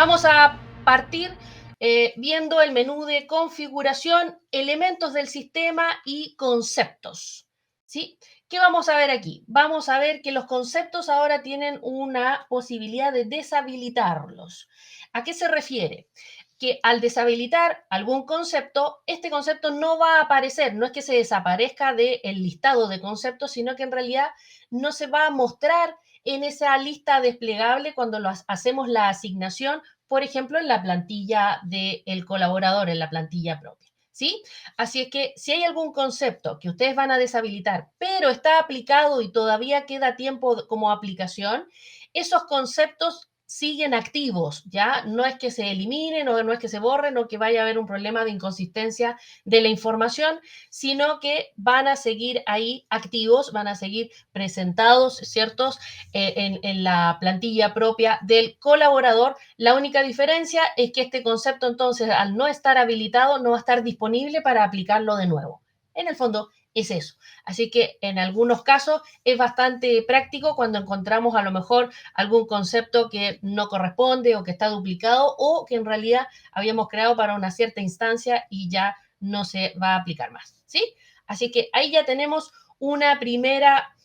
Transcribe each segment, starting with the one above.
Vamos a partir viendo el menú de configuración, elementos del sistema y conceptos. ¿Sí? ¿Qué vamos a ver aquí? Vamos a ver que los conceptos ahora tienen una posibilidad de deshabilitarlos. ¿A qué se refiere? Que al deshabilitar algún concepto, este concepto no va a aparecer, no es que se desaparezca del listado de conceptos, sino que en realidad no se va a mostrar en esa lista desplegable cuando hacemos la asignación, por ejemplo, en la plantilla del colaborador, en la plantilla propia. ¿Sí? Así es que si hay algún concepto que ustedes van a deshabilitar, pero está aplicado y todavía queda tiempo como aplicación, esos conceptos siguen activos, ¿ya? No es que se eliminen o no es que se borren o que vaya a haber un problema de inconsistencia de la información, sino que van a seguir ahí activos, van a seguir presentados, ¿ciertos? En la plantilla propia del colaborador. La única diferencia es que este concepto, entonces, al no estar habilitado, no va a estar disponible para aplicarlo de nuevo. En el fondo, es eso. Así que en algunos casos es bastante práctico cuando encontramos a lo mejor algún concepto que no corresponde o que está duplicado o que en realidad habíamos creado para una cierta instancia y ya no se va a aplicar más. ¿Sí? Así que ahí ya tenemos una primera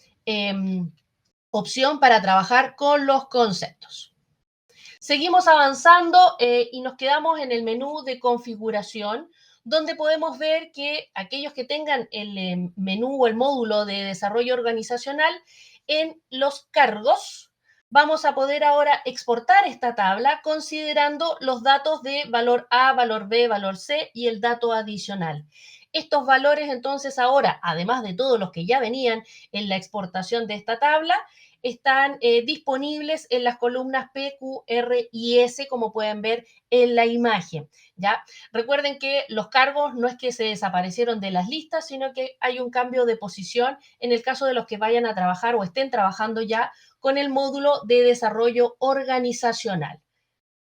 opción para trabajar con los conceptos. Seguimos avanzando y nos quedamos en el menú de configuración, donde podemos ver que aquellos que tengan el menú o el módulo de desarrollo organizacional en los cargos, vamos a poder ahora exportar esta tabla considerando los datos de valor A, valor B, valor C y el dato adicional. Estos valores entonces ahora, además de todos los que ya venían en la exportación de esta tabla, están disponibles en las columnas P, Q, R y S, como pueden ver en la imagen. ¿Ya? Recuerden que los cargos no es que se desaparecieron de las listas, sino que hay un cambio de posición en el caso de los que vayan a trabajar o estén trabajando ya con el módulo de desarrollo organizacional.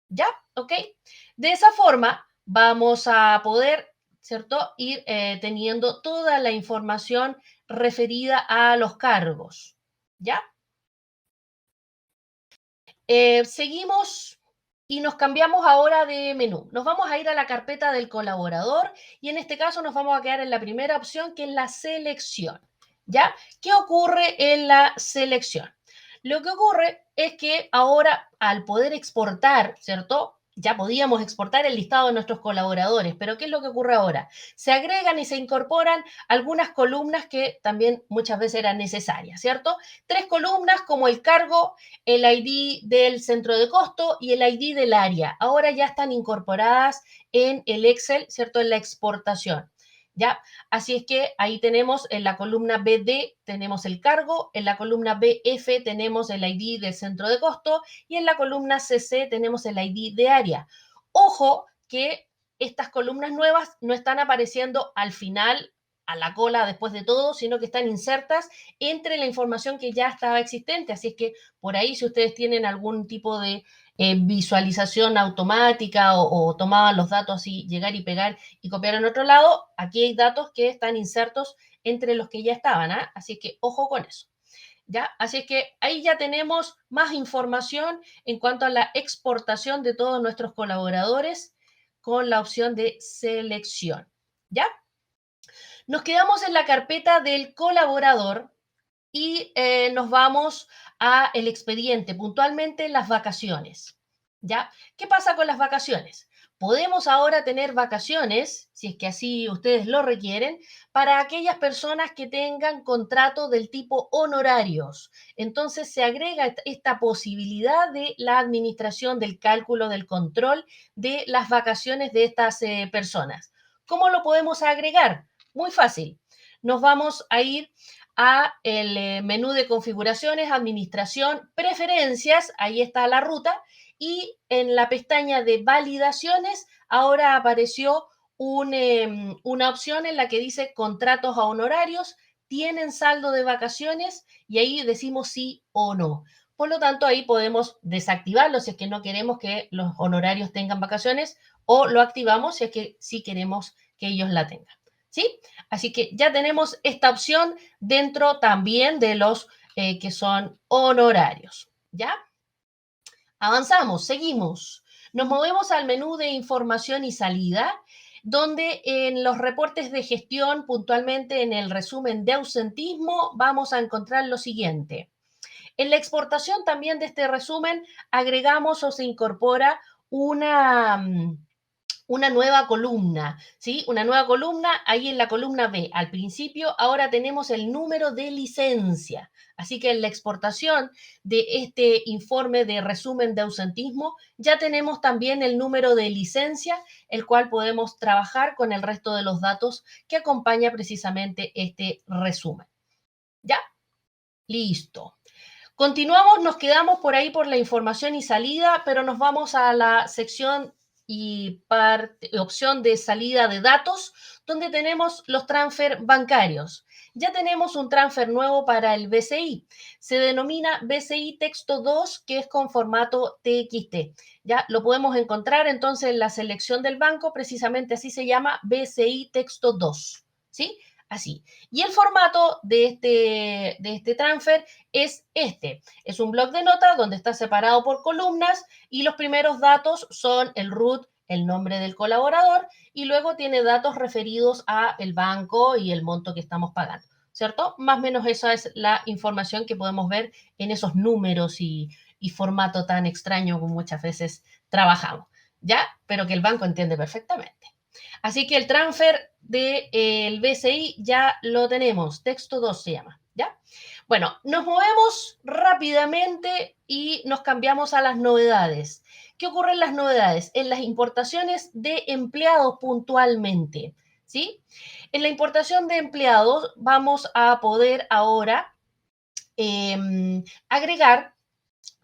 ¿Ya? ¿Ok? De esa forma vamos a poder, ¿cierto?, ir teniendo toda la información referida a los cargos. ¿Ya? Seguimos y nos cambiamos ahora de menú. Nos vamos a ir a la carpeta del colaborador y en este caso nos vamos a quedar en la primera opción, que es la selección. ¿Ya? ¿Qué ocurre en la selección? Lo que ocurre es que ahora, al poder exportar, ¿cierto? Ya podíamos exportar el listado de nuestros colaboradores, pero ¿qué es lo que ocurre ahora? Se agregan y se incorporan algunas columnas que también muchas veces eran necesarias, ¿cierto? 3 columnas como el cargo, el ID del centro de costo y el ID del área. Ahora ya están incorporadas en el Excel, ¿cierto? En la exportación. ¿Ya? Así es que ahí tenemos en la columna BD, tenemos el cargo, en la columna BF tenemos el ID del centro de costo y en la columna CC tenemos el ID de área. Ojo que estas columnas nuevas no están apareciendo al final, a la cola después de todo, sino que están insertas entre la información que ya estaba existente. Así es que por ahí, si ustedes tienen algún tipo de visualización automática o tomaban los datos así, llegar y pegar y copiar en otro lado, aquí hay datos que están insertos entre los que ya estaban, ¿eh? Así que ojo con eso. ¿Ya? Así es que ahí ya tenemos más información en cuanto a la exportación de todos nuestros colaboradores con la opción de selección. ¿Ya? Nos quedamos en la carpeta del colaborador y nos vamos a el expediente, puntualmente las vacaciones. ¿Ya? ¿Qué pasa con las vacaciones? Podemos ahora tener vacaciones, si es que así ustedes lo requieren, para aquellas personas que tengan contrato del tipo honorarios. Entonces se agrega esta posibilidad de la administración del cálculo del control de las vacaciones de estas personas. ¿Cómo lo podemos agregar? Muy fácil. Nos vamos a ir a el menú de configuraciones, administración, preferencias, ahí está la ruta, y en la pestaña de validaciones ahora apareció una opción en la que dice contratos a honorarios, tienen saldo de vacaciones y ahí decimos sí o no. Por lo tanto, ahí podemos desactivarlo si es que no queremos que los honorarios tengan vacaciones o lo activamos si es que sí queremos que ellos la tengan. ¿Sí? Así que ya tenemos esta opción dentro también de los que son honorarios. ¿Ya? Avanzamos, seguimos. Nos movemos al menú de información y salida, donde en los reportes de gestión, puntualmente en el resumen de ausentismo, vamos a encontrar lo siguiente. En la exportación también de este resumen agregamos o se incorpora una, una nueva columna, ¿sí? Una nueva columna, ahí en la columna B, al principio, ahora tenemos el número de licencia. Así que en la exportación de este informe de resumen de ausentismo, ya tenemos también el número de licencia, el cual podemos trabajar con el resto de los datos que acompaña precisamente este resumen. ¿Ya? Listo. Continuamos, nos quedamos por ahí por la información y salida, pero nos vamos a la sección y opción de salida de datos, donde tenemos los transfer bancarios. Ya tenemos un transfer nuevo para el BCI. Se denomina BCI Texto 2, que es con formato TXT. Ya lo podemos encontrar entonces en la selección del banco, precisamente así se llama BCI Texto 2. ¿Sí? Así. Y el formato de este transfer es este. Es un bloc de notas donde está separado por columnas y los primeros datos son el root, el nombre del colaborador y luego tiene datos referidos a el banco y el monto que estamos pagando, ¿cierto? Más o menos esa es la información que podemos ver en esos números y formato tan extraño como muchas veces trabajamos, ¿ya? Pero que el banco entiende perfectamente. Así que el transfer del BCI ya lo tenemos, texto 2 se llama, ¿ya? Bueno, nos movemos rápidamente y nos cambiamos a las novedades. ¿Qué ocurre en las novedades? En las importaciones de empleados puntualmente, ¿sí? En la importación de empleados vamos a poder ahora agregar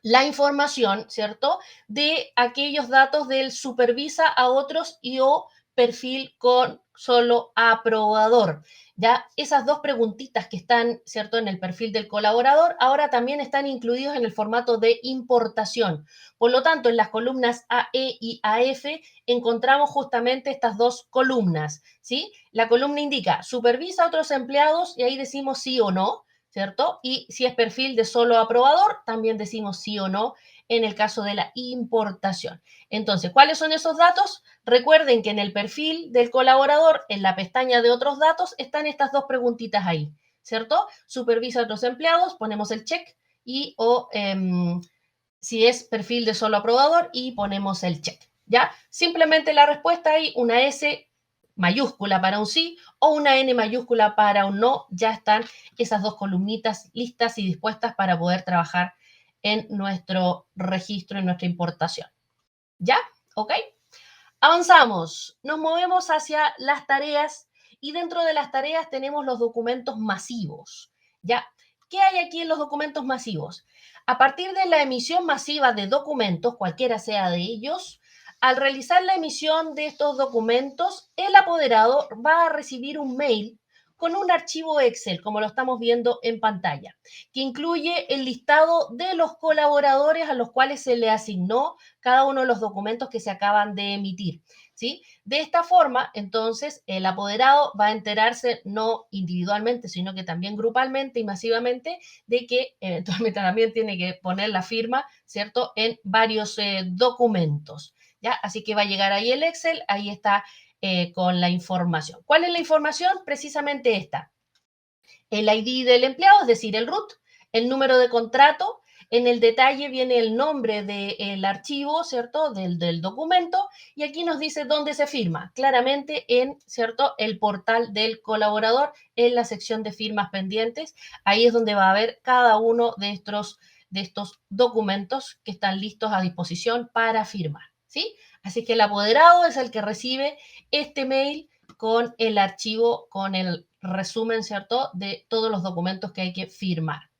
la información, ¿cierto? De aquellos datos del supervisa a otros y o perfil con solo aprobador. Ya esas dos preguntitas que están, ¿cierto? En el perfil del colaborador, ahora también están incluidos en el formato de importación. Por lo tanto, en las columnas AE y AF encontramos justamente estas dos columnas, ¿sí? La columna indica supervisa a otros empleados y ahí decimos sí o no, ¿cierto? Y si es perfil de solo aprobador, también decimos sí o no en el caso de la importación. Entonces, ¿cuáles son esos datos? Recuerden que en el perfil del colaborador, en la pestaña de otros datos, están estas dos preguntitas ahí, ¿cierto? Supervisa a otros empleados, ponemos el check y si es perfil de solo aprobador y ponemos el check, ¿ya? Simplemente la respuesta hay una S mayúscula para un sí o una N mayúscula para un no, ya están esas dos columnitas listas y dispuestas para poder trabajar en nuestro registro, en nuestra importación. ¿Ya? ¿Ok? Avanzamos, nos movemos hacia las tareas y dentro de las tareas tenemos los documentos masivos. ¿Ya? ¿Qué hay aquí en los documentos masivos? A partir de la emisión masiva de documentos, cualquiera sea de ellos, al realizar la emisión de estos documentos, el apoderado va a recibir un mail con un archivo Excel, como lo estamos viendo en pantalla, que incluye el listado de los colaboradores a los cuales se le asignó cada uno de los documentos que se acaban de emitir, ¿sí? De esta forma, entonces, el apoderado va a enterarse no individualmente, sino que también grupalmente y masivamente de que eventualmente también tiene que poner la firma, ¿cierto?, en varios documentos, ¿ya? Así que va a llegar ahí el Excel, ahí está con la información. ¿Cuál es la información? Precisamente esta. El ID del empleado, es decir, el RUT, el número de contrato, en el detalle viene el nombre del archivo, ¿cierto? Del documento, y aquí nos dice dónde se firma, claramente en, ¿cierto? El portal del colaborador, en la sección de firmas pendientes, ahí es donde va a haber cada uno de estos documentos que están listos a disposición para firmar, ¿sí? Así que el apoderado es el que recibe este mail con el archivo, con el resumen, ¿cierto?, de todos los documentos que hay que firmar.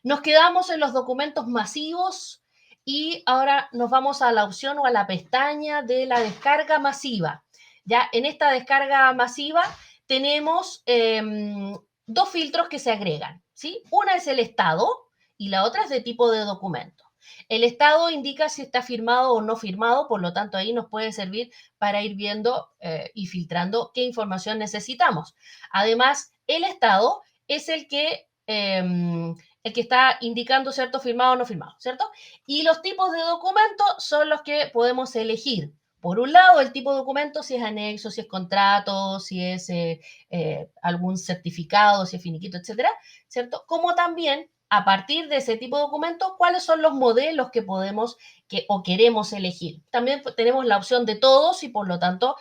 Nos quedamos en los documentos masivos y ahora nos vamos a la opción o a la pestaña de la descarga masiva. Ya en esta descarga masiva tenemos dos filtros que se agregan, ¿sí? Una es el estado y la otra es de tipo de documento. El estado indica si está firmado o no firmado, por lo tanto ahí nos puede servir para ir viendo y filtrando qué información necesitamos. Además, el estado es el que el que está indicando, ¿cierto?, firmado o no firmado, ¿cierto? Y los tipos de documentos son los que podemos elegir. Por un lado, el tipo de documento, si es anexo, si es contrato, si es algún certificado, si es finiquito, etcétera, ¿cierto? Como también, a partir de ese tipo de documento, cuáles son los modelos que podemos o queremos elegir. También tenemos la opción de todos y, por lo tanto,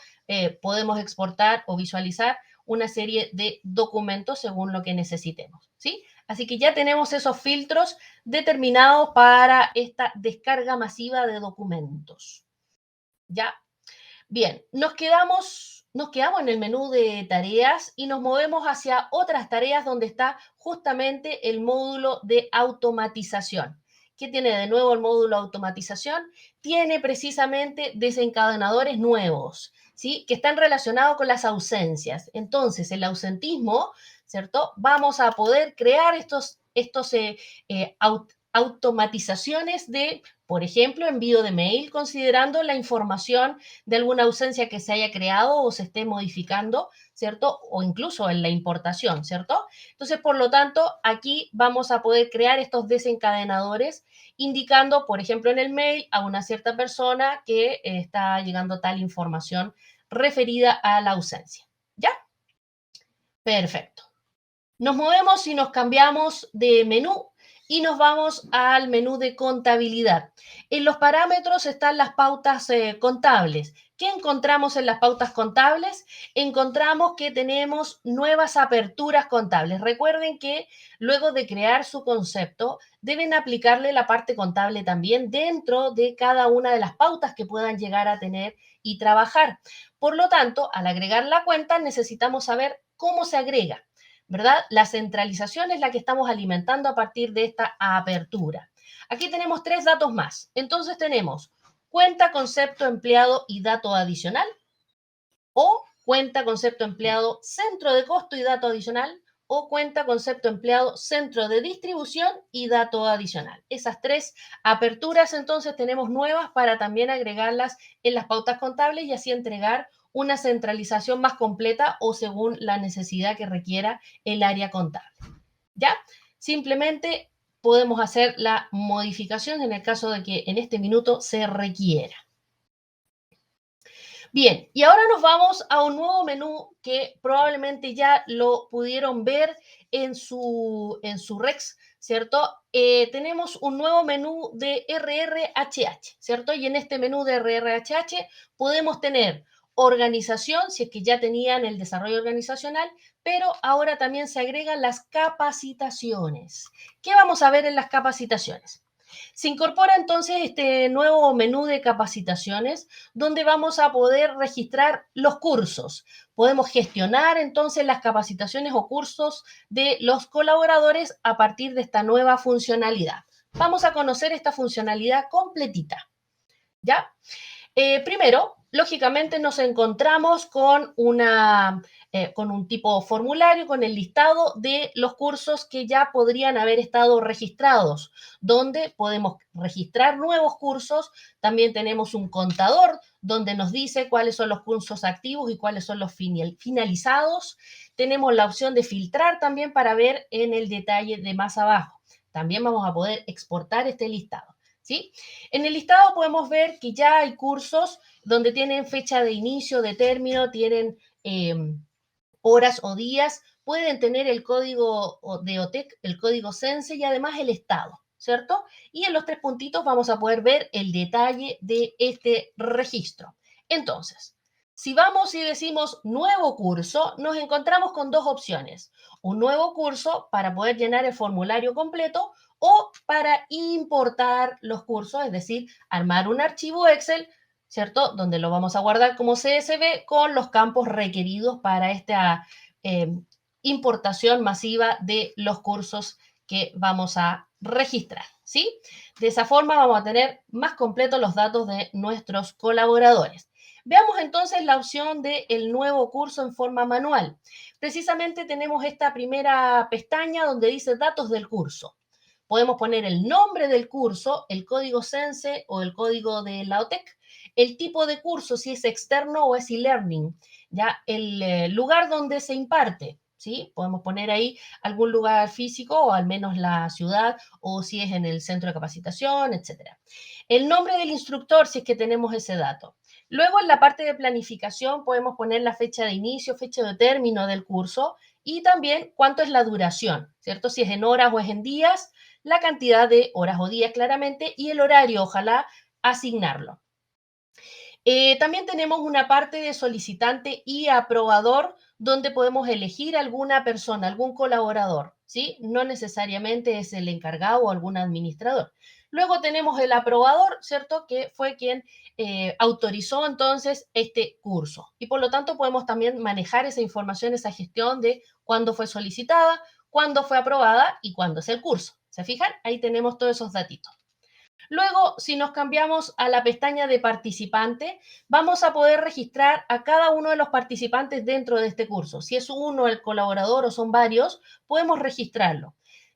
podemos exportar o visualizar una serie de documentos según lo que necesitemos, ¿sí? Así que ya tenemos esos filtros determinados para esta descarga masiva de documentos. ¿Ya? Bien, nos quedamos en el menú de tareas y nos movemos hacia otras tareas donde está justamente el módulo de automatización. ¿Qué tiene de nuevo el módulo de automatización? Tiene precisamente desencadenadores nuevos, ¿sí? Que están relacionados con las ausencias. Entonces, el ausentismo, ¿cierto? Vamos a poder crear estos automatizaciones de, por ejemplo, envío de mail, considerando la información de alguna ausencia que se haya creado o se esté modificando, ¿cierto? O incluso en la importación, ¿cierto? Entonces, por lo tanto, aquí vamos a poder crear estos desencadenadores indicando, por ejemplo, en el mail a una cierta persona que está llegando tal información referida a la ausencia. ¿Ya? Perfecto. Nos movemos y nos cambiamos de menú y nos vamos al menú de contabilidad. En los parámetros están las pautas contables. ¿Qué encontramos en las pautas contables? Encontramos que tenemos nuevas aperturas contables. Recuerden que luego de crear su concepto, deben aplicarle la parte contable también dentro de cada una de las pautas que puedan llegar a tener y trabajar. Por lo tanto, al agregar la cuenta, necesitamos saber cómo se agrega. ¿Verdad? La centralización es la que estamos alimentando a partir de esta apertura. Aquí tenemos 3 datos más. Entonces tenemos cuenta, concepto, empleado y dato adicional, o cuenta, concepto, empleado, centro de costo y dato adicional, o cuenta, concepto, empleado, centro de distribución y dato adicional. Esas 3 aperturas entonces tenemos nuevas para también agregarlas en las pautas contables y así entregar una centralización más completa o según la necesidad que requiera el área contable. ¿Ya? Simplemente podemos hacer la modificación en el caso de que en este minuto se requiera. Bien, y ahora nos vamos a un nuevo menú que probablemente ya lo pudieron ver en su Rex, ¿cierto? Tenemos un nuevo menú de RRHH, ¿cierto? Y en este menú de RRHH podemos tener organización, si es que ya tenían el desarrollo organizacional, pero ahora también se agregan las capacitaciones. ¿Qué vamos a ver en las capacitaciones? Se incorpora entonces este nuevo menú de capacitaciones donde vamos a poder registrar los cursos. Podemos gestionar entonces las capacitaciones o cursos de los colaboradores a partir de esta nueva funcionalidad. Vamos a conocer esta funcionalidad completita. ¿Ya? Primero, lógicamente nos encontramos con un tipo formulario, con el listado de los cursos que ya podrían haber estado registrados, donde podemos registrar nuevos cursos. También tenemos un contador donde nos dice cuáles son los cursos activos y cuáles son los finalizados. Tenemos la opción de filtrar también para ver en el detalle de más abajo. También vamos a poder exportar este listado. ¿Sí? En el listado podemos ver que ya hay cursos donde tienen fecha de inicio, de término, tienen horas o días, pueden tener el código de OTEC, el código CENSE y además el estado, ¿cierto? Y en los 3 puntitos vamos a poder ver el detalle de este registro. Entonces, si vamos y decimos nuevo curso, nos encontramos con 2 opciones. Un nuevo curso para poder llenar el formulario completo o para importar los cursos, es decir, armar un archivo Excel, ¿cierto? Donde lo vamos a guardar como CSV con los campos requeridos para esta importación masiva de los cursos que vamos a registrar, ¿sí? De esa forma vamos a tener más completos los datos de nuestros colaboradores. Veamos entonces la opción del nuevo curso en forma manual. Precisamente tenemos esta primera pestaña donde dice datos del curso. Podemos poner el nombre del curso, el código CENSE o el código de la OTEC, el tipo de curso, si es externo o es e-learning, ya el lugar donde se imparte, ¿sí? Podemos poner ahí algún lugar físico o al menos la ciudad o si es en el centro de capacitación, etcétera. El nombre del instructor, si es que tenemos ese dato. Luego, en la parte de planificación, podemos poner la fecha de inicio, fecha de término del curso y también cuánto es la duración, ¿cierto? Si es en horas o es en días, la cantidad de horas o días claramente y el horario, ojalá asignarlo. También tenemos una parte de solicitante y aprobador donde podemos elegir alguna persona, algún colaborador, ¿sí? No necesariamente es el encargado o algún administrador. Luego tenemos el aprobador, ¿cierto? Que fue quien autorizó entonces este curso. Y por lo tanto podemos también manejar esa información, esa gestión de cuándo fue solicitada, cuándo fue aprobada y cuándo es el curso. ¿Se fijan? Ahí tenemos todos esos datitos. Luego, si nos cambiamos a la pestaña de participante, vamos a poder registrar a cada uno de los participantes dentro de este curso. Si es uno el colaborador o son varios, podemos registrarlo.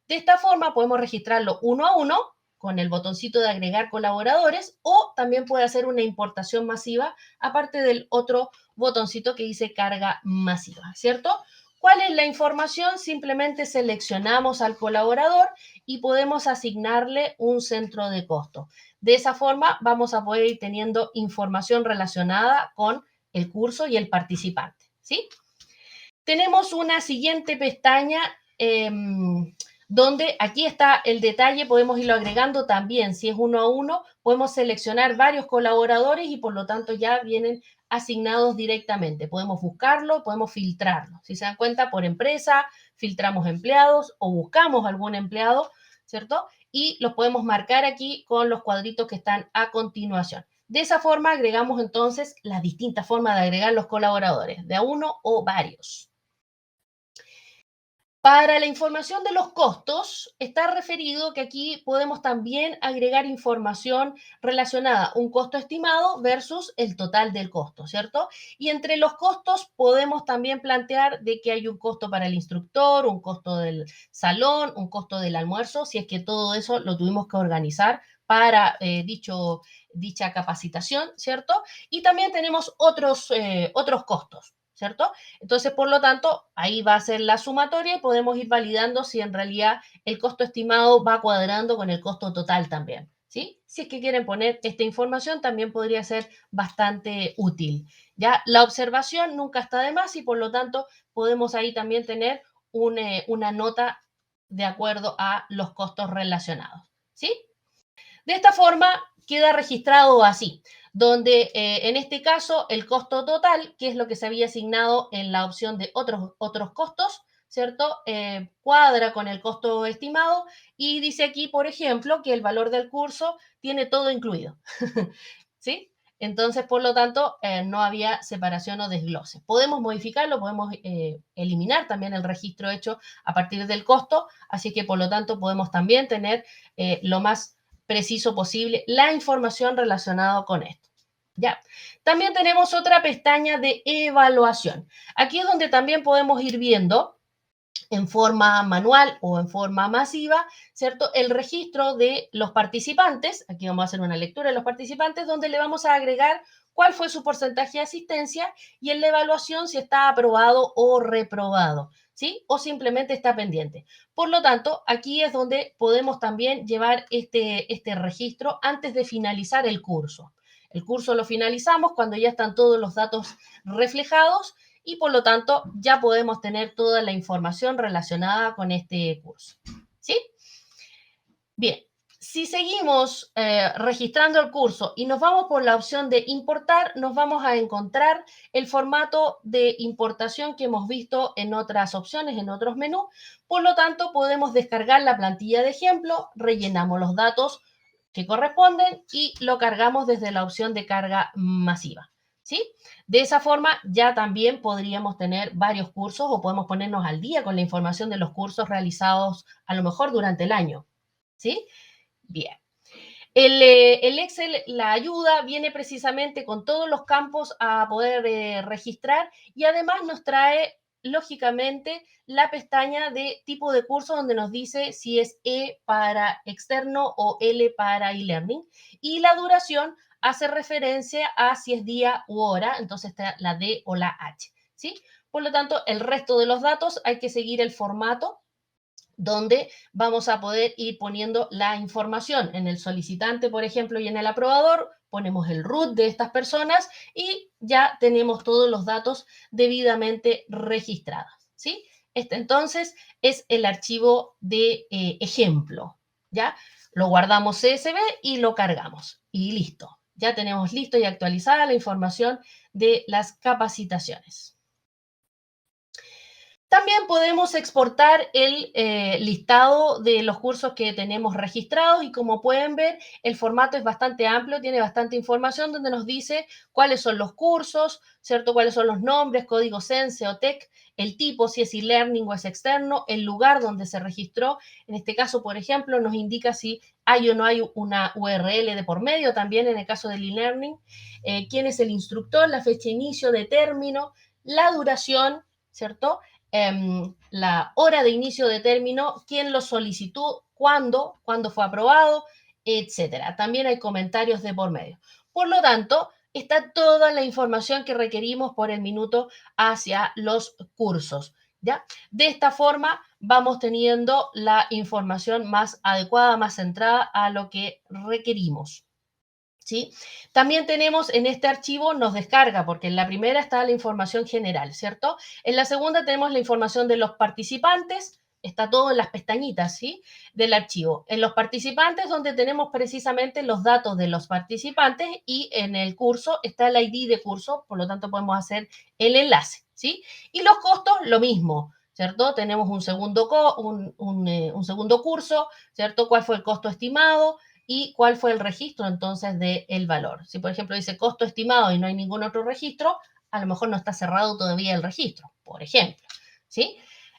De esta forma, podemos registrarlo uno a uno con el botoncito de agregar colaboradores o también puede hacer una importación masiva aparte del otro botoncito que dice carga masiva, ¿cierto? ¿Cuál es la información? Simplemente seleccionamos al colaborador y podemos asignarle un centro de costo. De esa forma vamos a poder ir teniendo información relacionada con el curso y el participante, ¿sí? Tenemos una siguiente pestaña donde aquí está el detalle, podemos irlo agregando también. Si es uno a uno, podemos seleccionar varios colaboradores y por lo tanto ya vienen asignados directamente. Podemos buscarlo, podemos filtrarlo. Si se dan cuenta, por empresa, filtramos empleados o buscamos algún empleado, ¿cierto? Y los podemos marcar aquí con los cuadritos que están a continuación. De esa forma agregamos entonces las distintas formas de agregar los colaboradores, de a uno o varios. Para la información de los costos, está referido que aquí podemos también agregar información relacionada, un costo estimado versus el total del costo, ¿cierto? Y entre los costos podemos también plantear de que hay un costo para el instructor, un costo del salón, un costo del almuerzo, si es que todo eso lo tuvimos que organizar para dicha capacitación, ¿cierto? Y también tenemos otros costos, ¿cierto? Entonces, por lo tanto, ahí va a ser la sumatoria y podemos ir validando si en realidad el costo estimado va cuadrando con el costo total también, ¿sí? Si es que quieren poner esta información, también podría ser bastante útil. Ya la observación nunca está de más y por lo tanto podemos ahí también tener una nota de acuerdo a los costos relacionados, ¿sí? De esta forma queda registrado así, donde en este caso el costo total, que es lo que se había asignado en la opción de otros costos, ¿cierto? Cuadra con el costo estimado y dice aquí, por ejemplo, que el valor del curso tiene todo incluido, ¿sí? Entonces, por lo tanto, no había separación o desglose. Podemos modificarlo, podemos eliminar también el registro hecho a partir del costo, así que por lo tanto podemos también tener lo más preciso posible la información relacionada con esto. Ya. También tenemos otra pestaña de evaluación. Aquí es donde también podemos ir viendo en forma manual o en forma masiva, ¿cierto? El registro de los participantes, aquí vamos a hacer una lectura de los participantes, donde le vamos a agregar cuál fue su porcentaje de asistencia y en la evaluación si está aprobado o reprobado, ¿sí? O simplemente está pendiente. Por lo tanto, aquí es donde podemos también llevar este registro antes de finalizar el curso. El curso lo finalizamos cuando ya están todos los datos reflejados y por lo tanto ya podemos tener toda la información relacionada con este curso. ¿Sí? Bien, si seguimos registrando el curso y nos vamos por la opción de importar, nos vamos a encontrar el formato de importación que hemos visto en otras opciones, en otros menús. Por lo tanto, podemos descargar la plantilla de ejemplo, rellenamos los datos que corresponden y lo cargamos desde la opción de carga masiva. ¿Sí? De esa forma ya también podríamos tener varios cursos o podemos ponernos al día con la información de los cursos realizados a lo mejor durante el año. ¿Sí? Bien. El Excel, la ayuda, viene precisamente con todos los campos a poder registrar y además nos trae, lógicamente, la pestaña de tipo de curso donde nos dice si es E para externo o L para e-learning. Y la duración hace referencia a si es día u hora, entonces está la D o la H. ¿Sí? Por lo tanto, el resto de los datos hay que seguir el formato donde vamos a poder ir poniendo la información. En el solicitante, por ejemplo, y en el aprobador, ponemos el root de estas personas y ya tenemos todos los datos debidamente registrados, ¿sí? Este entonces es el archivo de ejemplo, ¿ya? Lo guardamos CSV y lo cargamos y listo. Ya tenemos listo y actualizada la información de las capacitaciones. También podemos exportar el listado de los cursos que tenemos registrados y como pueden ver, el formato es bastante amplio, tiene bastante información donde nos dice cuáles son los cursos, ¿cierto? Cuáles son los nombres, código CENSE o TEC, el tipo, si es e-learning o es externo, el lugar donde se registró. En este caso, por ejemplo, nos indica si hay o no hay una URL de por medio, también en el caso del e-learning, quién es el instructor, la fecha de inicio, de término, la duración, ¿cierto? La hora de inicio de término, quién lo solicitó, cuándo fue aprobado, etcétera. También hay comentarios de por medio. Por lo tanto, está toda la información que requerimos por el minuto hacia los cursos, ¿ya? De esta forma vamos teniendo la información más adecuada, más centrada a lo que requerimos. ¿Sí? También tenemos en este archivo, nos descarga, porque en la primera está la información general, ¿cierto? En la segunda tenemos la información de los participantes, está todo en las pestañitas, ¿sí? Del archivo. En los participantes, donde tenemos precisamente los datos de los participantes y en el curso está el ID de curso, por lo tanto podemos hacer el enlace, ¿sí? Y los costos, lo mismo, ¿cierto? Tenemos un segundo curso, ¿cierto? ¿Cuál fue el costo estimado? Y cuál fue el registro entonces del valor. Si, por ejemplo, dice costo estimado y no hay ningún otro registro, a lo mejor no está cerrado todavía el registro, por ejemplo, ¿sí?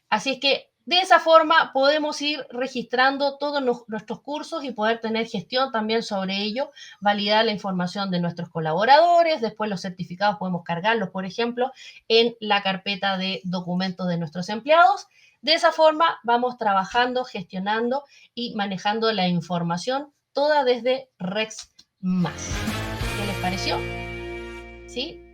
Así es que de esa forma podemos ir registrando todos nuestros cursos y poder tener gestión también sobre ello, validar la información de nuestros colaboradores, después los certificados podemos cargarlos, por ejemplo, en la carpeta de documentos de nuestros empleados. De esa forma vamos trabajando, gestionando y manejando la información toda desde Rex+. ¿Qué les pareció? ¿Sí?